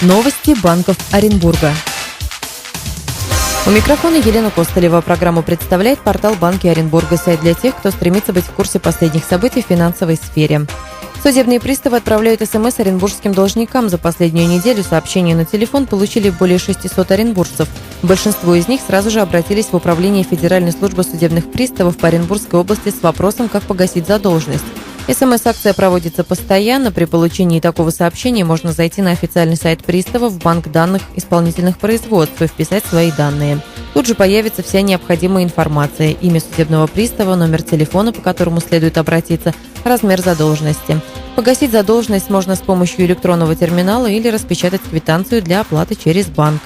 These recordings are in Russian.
Новости банков Оренбурга. У микрофона Елена Костылева. Программу представляет портал «Банки Оренбурга», сайт для тех, кто стремится быть в курсе последних событий в финансовой сфере. Судебные приставы отправляют СМС оренбургским должникам. За последнюю неделю сообщения на телефон получили более 600 оренбуржцев. Большинство из них сразу же обратились в Управление Федеральной службы судебных приставов по Оренбургской области с вопросом, как погасить задолженность. СМС-акция проводится постоянно. При получении такого сообщения можно зайти на официальный сайт пристава в банк данных исполнительных производств и вписать свои данные. Тут же появится вся необходимая информация: имя судебного пристава, номер телефона, по которому следует обратиться, размер задолженности. Погасить задолженность можно с помощью электронного терминала или распечатать квитанцию для оплаты через банк.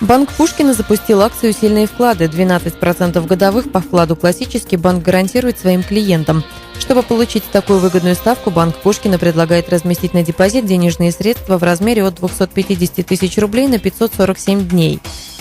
Банк Пушкина запустил акцию «Сильные вклады». 12% годовых по вкладу «Классический» банк гарантирует своим клиентам. Чтобы получить такую выгодную ставку, Банк Пушкина предлагает разместить на депозит денежные средства в размере от 250 тысяч рублей на 547 дней.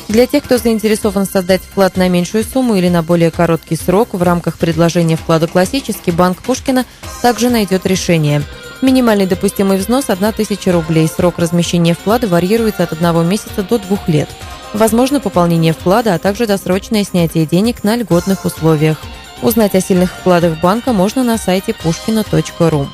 Для тех, кто заинтересован создать вклад на меньшую сумму или на более короткий срок, в рамках предложения вклада «Классический» Банк Пушкина также найдет решение. Минимальный допустимый взнос – 1000 рублей. Срок размещения вклада варьируется от 1 месяца до 2 лет. Возможно пополнение вклада, а также досрочное снятие денег на льготных условиях. Узнать о сильных вкладах банка можно на сайте pushkino.ru.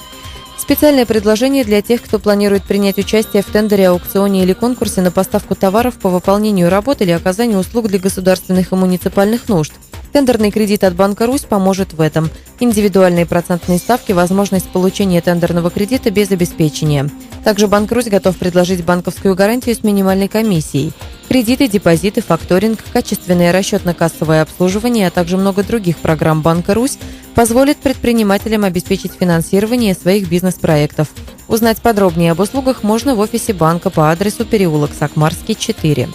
Специальное предложение для тех, кто планирует принять участие в тендере, аукционе или конкурсе на поставку товаров по выполнению работ или оказанию услуг для государственных и муниципальных нужд. Тендерный кредит от Банка Русь поможет в этом. Индивидуальные процентные ставки, возможность получения тендерного кредита без обеспечения. Также Банк Русь готов предложить банковскую гарантию с минимальной комиссией. Кредиты, депозиты, факторинг, качественное расчетно-кассовое обслуживание, а также много других программ Банка Русь позволят предпринимателям обеспечить финансирование своих бизнес-проектов. Узнать подробнее об услугах можно в офисе банка по адресу переулок Сакмарский, 4.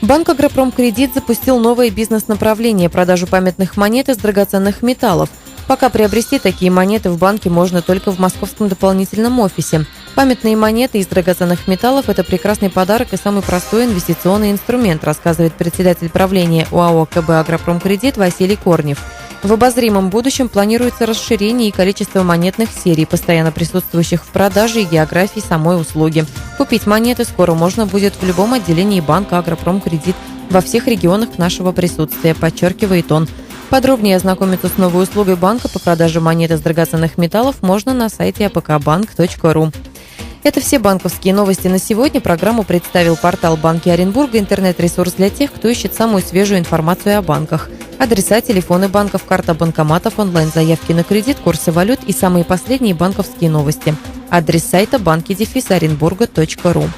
Банк «Агропромкредит» запустил новое бизнес-направление – продажу памятных монет из драгоценных металлов. Пока приобрести такие монеты в банке можно только в московском дополнительном офисе. Памятные монеты из драгоценных металлов – это прекрасный подарок и самый простой инвестиционный инструмент, рассказывает председатель правления ОАО КБ «Агропромкредит» Василий Корнев. В обозримом будущем планируется расширение и количество монетных серий, постоянно присутствующих в продаже, и географии самой услуги. Купить монеты скоро можно будет в любом отделении банка «Агропромкредит» во всех регионах нашего присутствия, подчеркивает он. Подробнее ознакомиться с новой услугой банка по продаже монет из драгоценных металлов можно на сайте apkbank.ru. Это все банковские новости на сегодня. Программу представил портал «Банки Оренбурга», интернет-ресурс для тех, кто ищет самую свежую информацию о банках. Адреса, телефоны банков, карта банкоматов, онлайн-заявки на кредит, курсы валют и самые последние банковские новости. Адрес сайта banki-orenburga.ru.